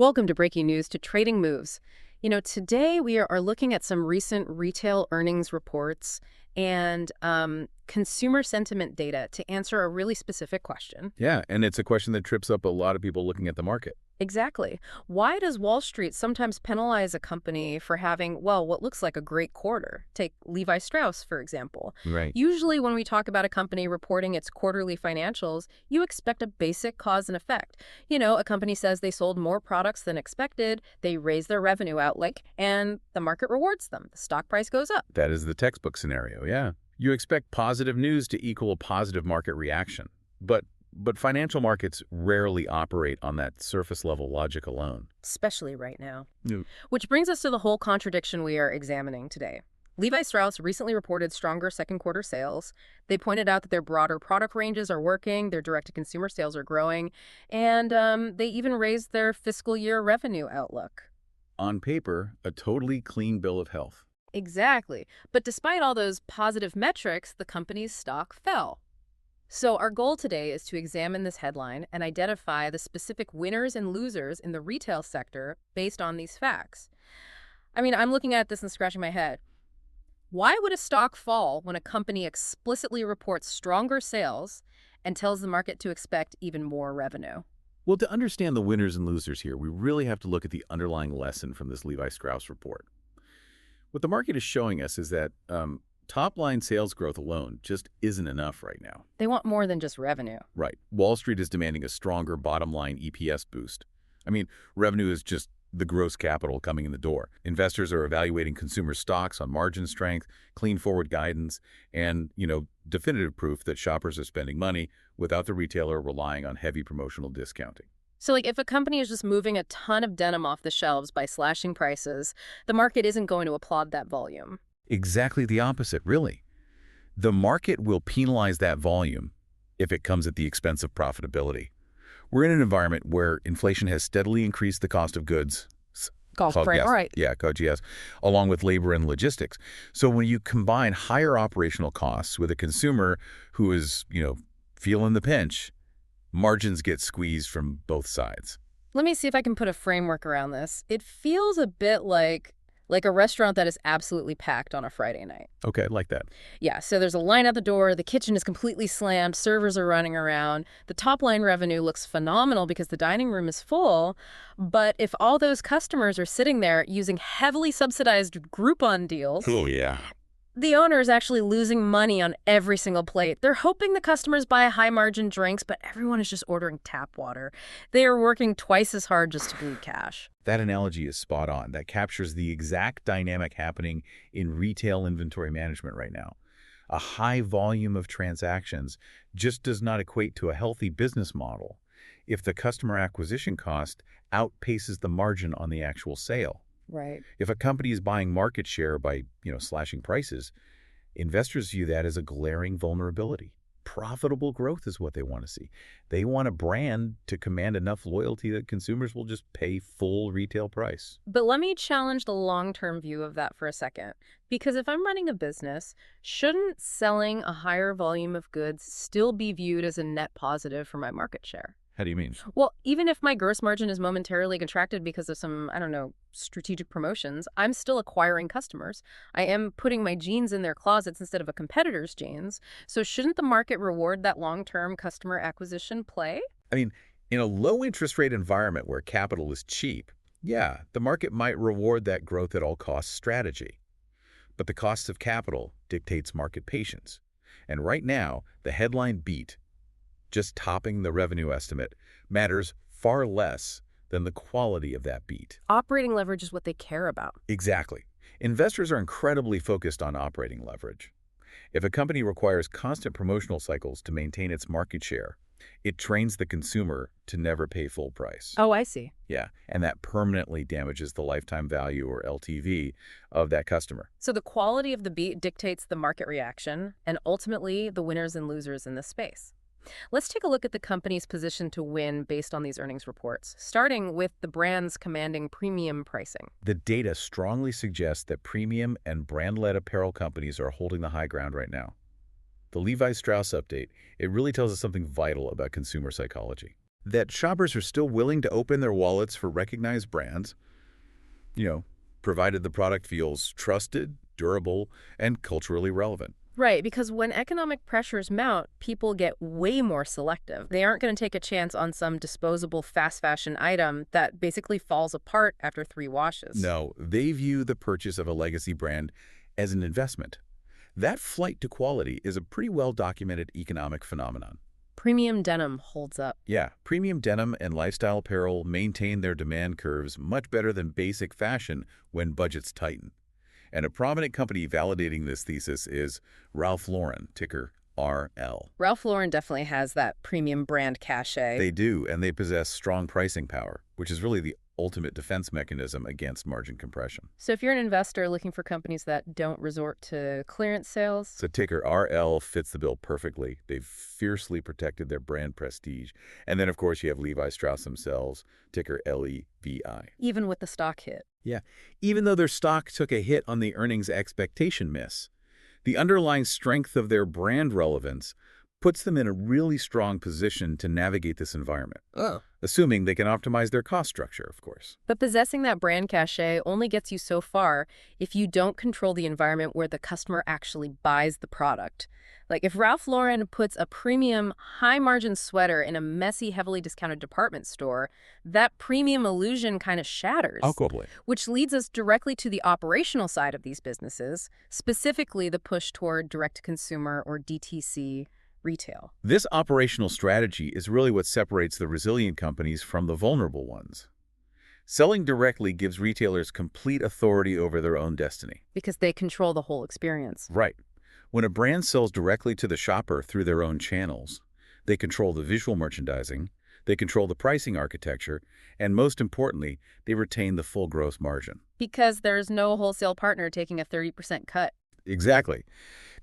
Welcome to Breaking News to Trading Moves. Today we are looking at some recent retail earnings reports and consumer sentiment data to answer a really specific question. Yeah, and it's a question that trips up a lot of people looking at the market. Exactly. Why does Wall Street sometimes penalize a company for having, well, what looks like a great quarter? Take Levi Strauss, for example. Right. Usually when we talk about a company reporting its quarterly financials, you expect a basic cause and effect. A company says they sold more products than expected, they raise their revenue outlook, and the market rewards them. The stock price goes up. That is the textbook scenario, yeah. You expect positive news to equal a positive market reaction. But financial markets rarely operate on that surface-level logic alone. Especially right now. Yeah. Which brings us to the whole contradiction we are examining today. Levi Strauss recently reported stronger second quarter sales. They pointed out that their broader product ranges are working, their direct-to-consumer sales are growing, and they even raised their fiscal year revenue outlook. On paper, a totally clean bill of health. Exactly. But despite all those positive metrics, the company's stock fell. So our goal today is to examine this headline and identify the specific winners and losers in the retail sector based on these facts. I'm looking at this and scratching my head. Why would a stock fall when a company explicitly reports stronger sales and tells the market to expect even more revenue? Well, to understand the winners and losers here, we really have to look at the underlying lesson from this Levi Strauss report. What the market is showing us is that top-line sales growth alone just isn't enough right now. They want more than just revenue. Right. Wall Street is demanding a stronger bottom-line EPS boost. Revenue is just the gross capital coming in the door. Investors are evaluating consumer stocks on margin strength, clean forward guidance, and, definitive proof that shoppers are spending money without the retailer relying on heavy promotional discounting. So, if a company is just moving a ton of denim off the shelves by slashing prices, the market isn't going to applaud that volume. Exactly the opposite, really. The market will penalize that volume if it comes at the expense of profitability. We're in an environment where inflation has steadily increased the cost of goods. Right, all right. Yeah, COGS, along with labor and logistics. So when you combine higher operational costs with a consumer who is, feeling the pinch, margins get squeezed from both sides. Let me see if I can put a framework around this. It feels a bit like a restaurant that is absolutely packed on a Friday night. Okay, like that. Yeah, so there's a line at the door, the kitchen is completely slammed, servers are running around, the top line revenue looks phenomenal because the dining room is full, but if all those customers are sitting there using heavily subsidized Groupon deals, Oh, yeah. the owner is actually losing money on every single plate. They're hoping the customers buy high-margin drinks, but everyone is just ordering tap water. They are working twice as hard just to bleed cash. That analogy is spot on. That captures the exact dynamic happening in retail inventory management right now. A high volume of transactions just does not equate to a healthy business model if the customer acquisition cost outpaces the margin on the actual sale. Right. If a company is buying market share by, slashing prices, investors view that as a glaring vulnerability. Profitable growth is what they want to see. They want a brand to command enough loyalty that consumers will just pay full retail price. But let me challenge the long-term view of that for a second. Because if I'm running a business, shouldn't selling a higher volume of goods still be viewed as a net positive for my market share? How do you mean? Well, even if my gross margin is momentarily contracted because of some, strategic promotions, I'm still acquiring customers. I am putting my jeans in their closets instead of a competitor's jeans. So shouldn't the market reward that long-term customer acquisition play? In a low interest rate environment where capital is cheap, yeah, the market might reward that growth at all costs strategy. But the cost of capital dictates market patience. And right now, the headline beat, just topping the revenue estimate, matters far less than the quality of that beat. Operating leverage is what they care about. Exactly. Investors are incredibly focused on operating leverage. If a company requires constant promotional cycles to maintain its market share, it trains the consumer to never pay full price. Oh, I see. Yeah, and that permanently damages the lifetime value, or LTV, of that customer. So the quality of the beat dictates the market reaction and ultimately the winners and losers in this space. Let's take a look at the company's position to win based on these earnings reports, starting with the brands commanding premium pricing. The data strongly suggests that premium and brand-led apparel companies are holding the high ground right now. The Levi Strauss update, it really tells us something vital about consumer psychology. that shoppers are still willing to open their wallets for recognized brands, you know, provided the product feels trusted, durable, and culturally relevant. Right, because when economic pressures mount, people get way more selective. They aren't going to take a chance on some disposable fast fashion item that basically falls apart after 3 washes. No, they view the purchase of a legacy brand as an investment. That flight to quality is a pretty well-documented economic phenomenon. Premium denim holds up. Yeah, premium denim and lifestyle apparel maintain their demand curves much better than basic fashion when budgets tighten. And a prominent company validating this thesis is Ralph Lauren, ticker RL. Ralph Lauren definitely has that premium brand cachet. They do, and they possess strong pricing power, which is really the ultimate defense mechanism against margin compression. So if you're an investor looking for companies that don't resort to clearance sales, So ticker RL fits the bill perfectly. They've fiercely protected their brand prestige. And then, of course, you have Levi Strauss themselves, ticker LEVI. even with the stock hit. Yeah, even though their stock took a hit on the earnings expectation miss, the underlying strength of their brand relevance puts them in a really strong position to navigate this environment. Oh. Assuming they can optimize their cost structure, of course. But possessing that brand cachet only gets you so far if you don't control the environment where the customer actually buys the product. Like if Ralph Lauren puts a premium, high-margin sweater in a messy, heavily discounted department store, that premium illusion kind of shatters. Totally. Which leads us directly to the operational side of these businesses, specifically the push toward direct-to-consumer or DTC retail. This operational strategy is really what separates the resilient companies from the vulnerable ones. Selling directly gives retailers complete authority over their own destiny. Because they control the whole experience. Right. When a brand sells directly to the shopper through their own channels, they control the visual merchandising, they control the pricing architecture, and most importantly, they retain the full gross margin. Because there's no wholesale partner taking a 30% cut. Exactly.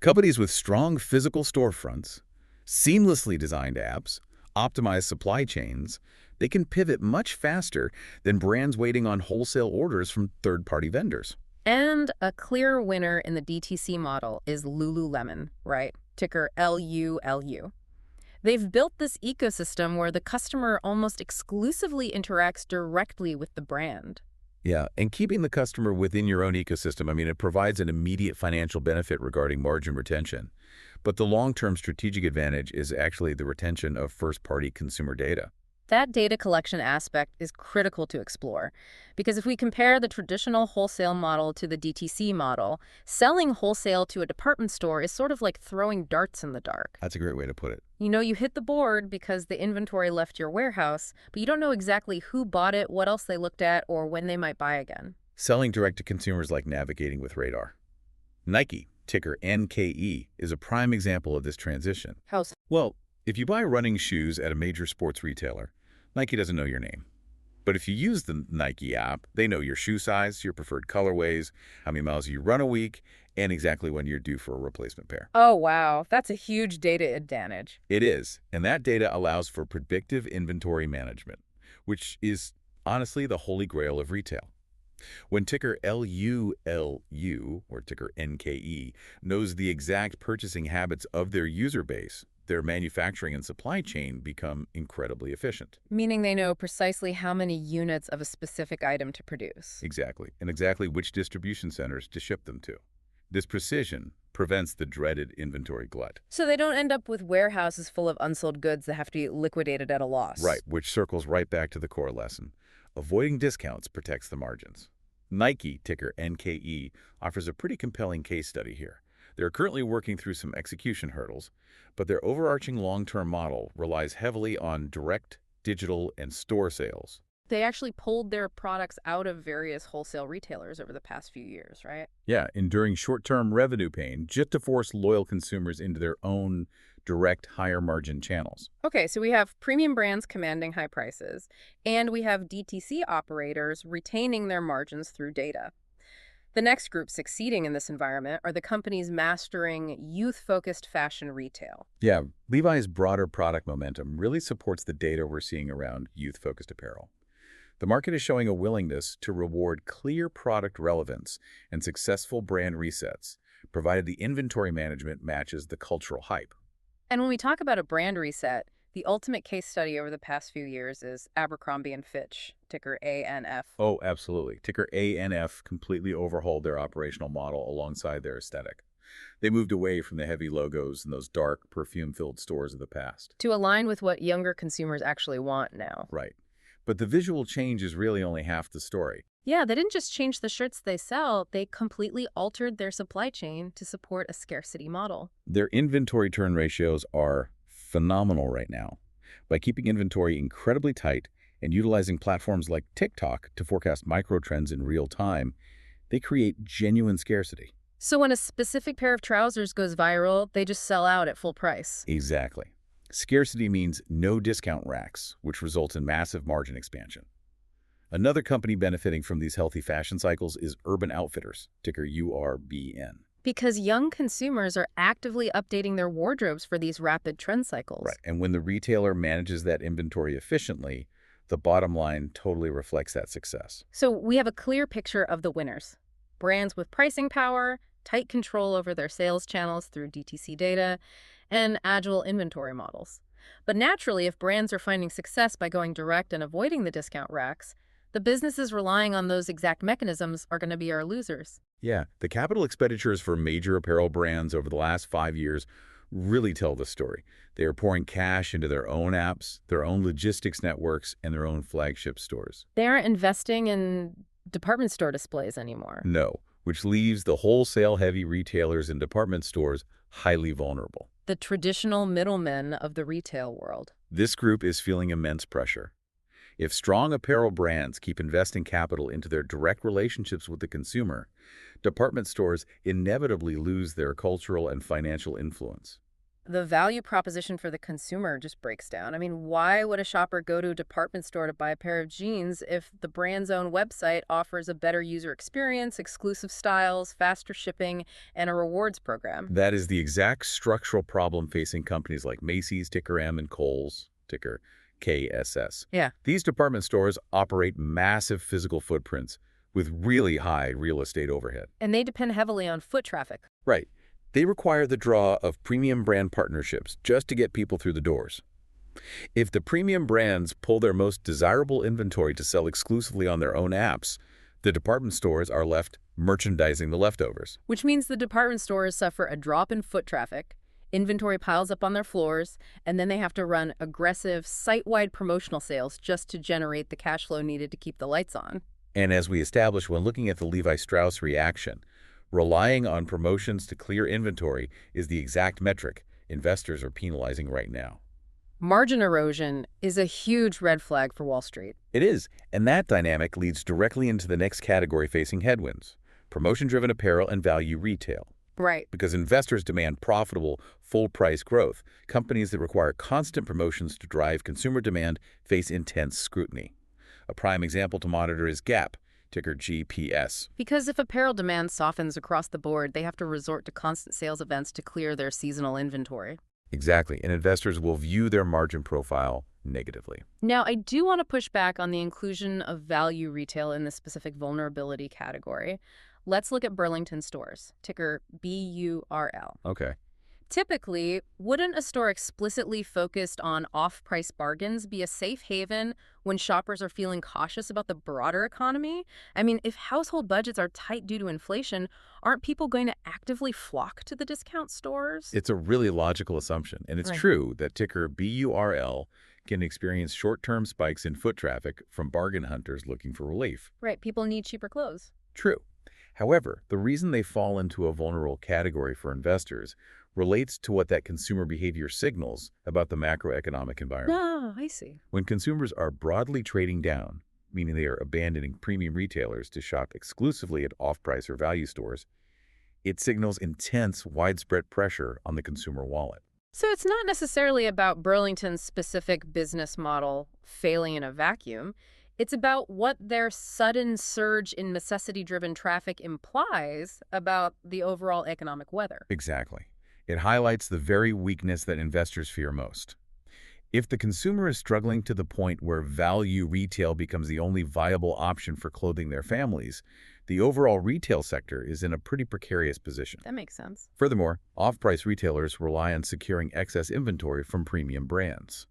Companies with strong physical storefronts, seamlessly designed apps, optimized supply chains, they can pivot much faster than brands waiting on wholesale orders from third-party vendors. And a clear winner in the DTC model is Lululemon, right? Ticker LULU. They've built this ecosystem where the customer almost exclusively interacts directly with the brand. Yeah, and keeping the customer within your own ecosystem, it provides an immediate financial benefit regarding margin retention. But the long-term strategic advantage is actually the retention of first-party consumer data. That data collection aspect is critical to explore, because if we compare the traditional wholesale model to the DTC model, selling wholesale to a department store is sort of like throwing darts in the dark. That's a great way to put it. You know, you hit the board because the inventory left your warehouse, but you don't know exactly who bought it, what else they looked at, or when they might buy again. Selling direct to consumers like navigating with radar. Nike, ticker NKE, is a prime example of this transition. How so? Well, if you buy running shoes at a major sports retailer, Nike doesn't know your name. But if you use the Nike app, they know your shoe size, your preferred colorways, how many miles you run a week, and exactly when you're due for a replacement pair. Oh, wow. That's a huge data advantage. It is, and that data allows for predictive inventory management, which is honestly the holy grail of retail. When ticker LULU, or ticker NKE, knows the exact purchasing habits of their user base, their manufacturing and supply chain become incredibly efficient. Meaning they know precisely how many units of a specific item to produce. Exactly, and exactly which distribution centers to ship them to. This precision prevents the dreaded inventory glut. So they don't end up with warehouses full of unsold goods that have to be liquidated at a loss. Right, which circles right back to the core lesson. Avoiding discounts protects the margins. Nike, ticker NKE, offers a pretty compelling case study here. They're currently working through some execution hurdles, but their overarching long-term model relies heavily on direct, digital, and store sales. They actually pulled their products out of various wholesale retailers over the past few years, right? Yeah, enduring short-term revenue pain just to force loyal consumers into their own direct, higher-margin channels. Okay, so we have premium brands commanding high prices, and we have DTC operators retaining their margins through data. The next group succeeding in this environment are the companies mastering youth-focused fashion retail. Yeah, Levi's broader product momentum really supports the data we're seeing around youth-focused apparel. The market is showing a willingness to reward clear product relevance and successful brand resets, provided the inventory management matches the cultural hype. And when we talk about a brand reset, The ultimate case study over the past few years is Abercrombie& and Fitch, ticker ANF. Oh, absolutely. Ticker ANF completely overhauled their operational model alongside their aesthetic. They moved away from the heavy logos and those dark, perfume-filled stores of the past. To align with what younger consumers actually want now. Right. But the visual change is really only half the story. Yeah, they didn't just change the shirts they sell, they completely altered their supply chain to support a scarcity model. Their inventory turn ratios are phenomenal right now. By keeping inventory incredibly tight and utilizing platforms like TikTok to forecast micro-trends in real time, they create genuine scarcity. So when a specific pair of trousers goes viral, they just sell out at full price. Exactly. Scarcity means no discount racks, which results in massive margin expansion. Another company benefiting from these healthy fashion cycles is Urban Outfitters, ticker URBN. Because young consumers are actively updating their wardrobes for these rapid trend cycles. Right. And when the retailer manages that inventory efficiently, the bottom line totally reflects that success. So we have a clear picture of the winners. Brands with pricing power, tight control over their sales channels through DTC data, and agile inventory models. But naturally, if brands are finding success by going direct and avoiding the discount racks, the businesses relying on those exact mechanisms are going to be our losers. Yeah, the capital expenditures for major apparel brands over the last 5 years really tell the story. They are pouring cash into their own apps, their own logistics networks, and their own flagship stores. They aren't investing in department store displays anymore. No, which leaves the wholesale-heavy retailers and department stores highly vulnerable. The traditional middlemen of the retail world. This group is feeling immense pressure. If strong apparel brands keep investing capital into their direct relationships with the consumer, department stores inevitably lose their cultural and financial influence. The value proposition for the consumer just breaks down. I mean, why would a shopper go to a department store to buy a pair of jeans if the brand's own website offers a better user experience, exclusive styles, faster shipping, and a rewards program? That is the exact structural problem facing companies like Macy's, ticker M, and Kohl's, ticker KSS. Yeah. These department stores operate massive physical footprints with really high real estate overhead. And they depend heavily on foot traffic. Right. They require the draw of premium brand partnerships just to get people through the doors. If the premium brands pull their most desirable inventory to sell exclusively on their own apps, the department stores are left merchandising the leftovers. Which means the department stores suffer a drop in foot traffic, inventory piles up on their floors, and then they have to run aggressive, site-wide promotional sales just to generate the cash flow needed to keep the lights on. And as we established when looking at the Levi Strauss reaction, relying on promotions to clear inventory is the exact metric investors are penalizing right now. Margin erosion is a huge red flag for Wall Street. It is, and that dynamic leads directly into the next category facing headwinds: promotion-driven apparel and value retail. Right. Because investors demand profitable, full-price growth, companies that require constant promotions to drive consumer demand face intense scrutiny. A prime example to monitor is Gap, ticker GPS. Because if apparel demand softens across the board, they have to resort to constant sales events to clear their seasonal inventory. Exactly, and investors will view their margin profile negatively. Now, I do want to push back on the inclusion of value retail in this specific vulnerability category. Let's look at Burlington stores, ticker BURL. Okay. Typically, wouldn't a store explicitly focused on off-price bargains be a safe haven when shoppers are feeling cautious about the broader economy? I mean, if household budgets are tight due to inflation, aren't people going to actively flock to the discount stores? It's a really logical assumption, and it's Right. true that ticker BURL can experience short-term spikes in foot traffic from bargain hunters looking for relief. Right, people need cheaper clothes. True. However, the reason they fall into a vulnerable category for investors relates to what that consumer behavior signals about the macroeconomic environment. Ah, I see. When consumers are broadly trading down, meaning they are abandoning premium retailers to shop exclusively at off-price or value stores, it signals intense, widespread pressure on the consumer wallet. So it's not necessarily about Burlington's specific business model failing in a vacuum. It's about what their sudden surge in necessity-driven traffic implies about the overall economic weather. Exactly. It highlights the very weakness that investors fear most. If the consumer is struggling to the point where value retail becomes the only viable option for clothing their families, the overall retail sector is in a pretty precarious position. That makes sense. Furthermore, off-price retailers rely on securing excess inventory from premium brands.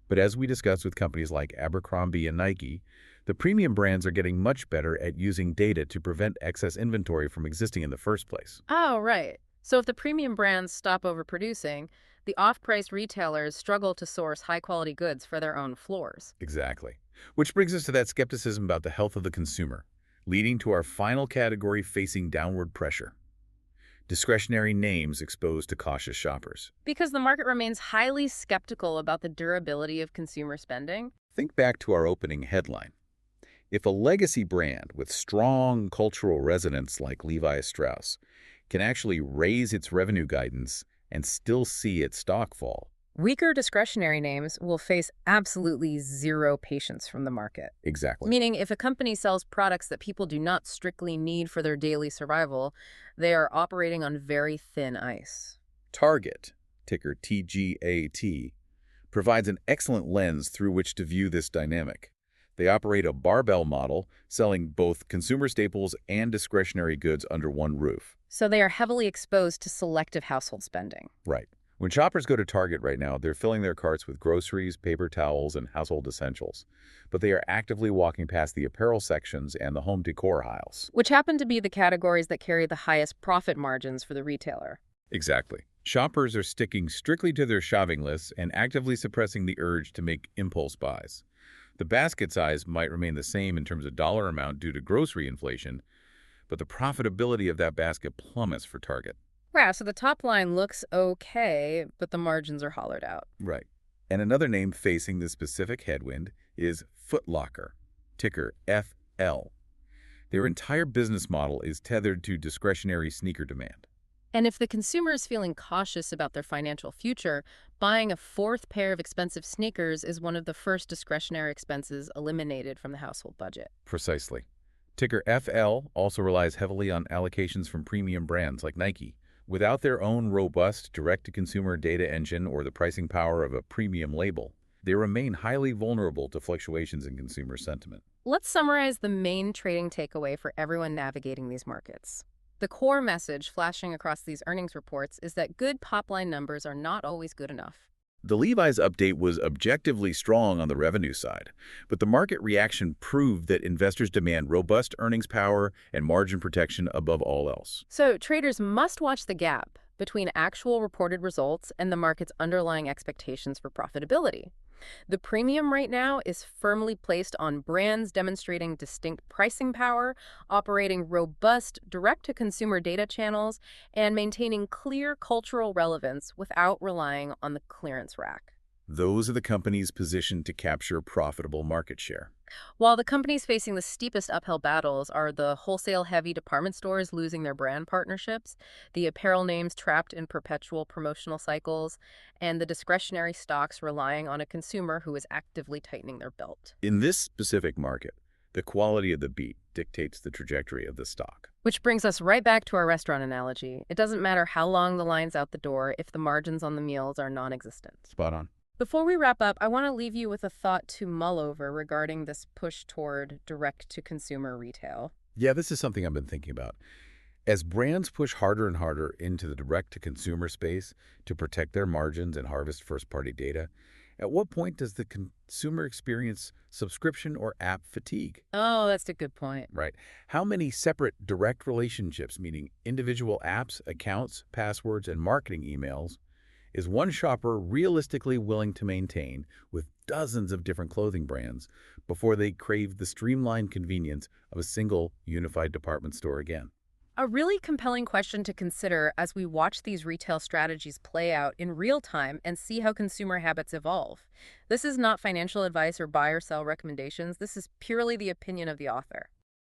But as we discussed with companies like Abercrombie and Nike, the premium brands are getting much better at using data to prevent excess inventory from existing in the first place. Oh, right. So if the premium brands stop overproducing, the off-price retailers struggle to source high-quality goods for their own floors. Exactly. Which brings us to that skepticism about the health of the consumer, leading to our final category facing downward pressure: discretionary names exposed to cautious shoppers. Because the market remains highly skeptical about the durability of consumer spending. Think back to our opening headline. If a legacy brand with strong cultural resonance like Levi Strauss can actually raise its revenue guidance and still see its stock fall. Weaker discretionary names will face absolutely zero patience from the market. Exactly. Meaning, if a company sells products that people do not strictly need for their daily survival, they are operating on very thin ice. Target, ticker TGAT, provides an excellent lens through which to view this dynamic. They operate a barbell model, selling both consumer staples and discretionary goods under one roof. So they are heavily exposed to selective household spending. Right. When shoppers go to Target right now, they're filling their carts with groceries, paper towels, and household essentials. But they are actively walking past the apparel sections and the home decor aisles. Which happen to be the categories that carry the highest profit margins for the retailer. Exactly. Shoppers are sticking strictly to their shopping lists and actively suppressing the urge to make impulse buys. The basket size might remain the same in terms of dollar amount due to grocery inflation, but the profitability of that basket plummets for Target. Yeah, so the top line looks okay, but the margins are hollowed out. Right. And another name facing this specific headwind is Foot Locker, ticker FL. Their entire business model is tethered to discretionary sneaker demand. And if the consumer is feeling cautious about their financial future, buying a fourth pair of expensive sneakers is one of the first discretionary expenses eliminated from the household budget. Precisely. Ticker FL also relies heavily on allocations from premium brands like Nike. Without their own robust direct-to-consumer data engine or the pricing power of a premium label, they remain highly vulnerable to fluctuations in consumer sentiment. Let's summarize the main trading takeaway for everyone navigating these markets. The core message flashing across these earnings reports is that good top-line numbers are not always good enough. The Levi's update was objectively strong on the revenue side, but the market reaction proved that investors demand robust earnings power and margin protection above all else. So traders must watch the gap between actual reported results and the market's underlying expectations for profitability. The premium right now is firmly placed on brands demonstrating distinct pricing power, operating robust direct-to-consumer data channels, and maintaining clear cultural relevance without relying on the clearance rack. Those are the companies positioned to capture profitable market share. While the companies facing the steepest uphill battles are the wholesale-heavy department stores losing their brand partnerships, the apparel names trapped in perpetual promotional cycles, and the discretionary stocks relying on a consumer who is actively tightening their belt. In this specific market, the quality of the beat dictates the trajectory of the stock. Which brings us right back to our restaurant analogy. It doesn't matter how long the line's out the door if the margins on the meals are non-existent. Spot on. Before we wrap up, I want to leave you with a thought to mull over regarding this push toward direct-to-consumer retail. Yeah, this is something I've been thinking about. As brands push harder and harder into the direct-to-consumer space to protect their margins and harvest first-party data, at what point does the consumer experience subscription or app fatigue? Oh, that's a good point. Right. How many separate direct relationships, meaning individual apps, accounts, passwords, and marketing emails, is one shopper realistically willing to maintain with dozens of different clothing brands before they crave the streamlined convenience of a single unified department store again? A really compelling question to consider as we watch these retail strategies play out in real time and see how consumer habits evolve. This is not financial advice or buy or sell recommendations. This is purely the opinion of the author.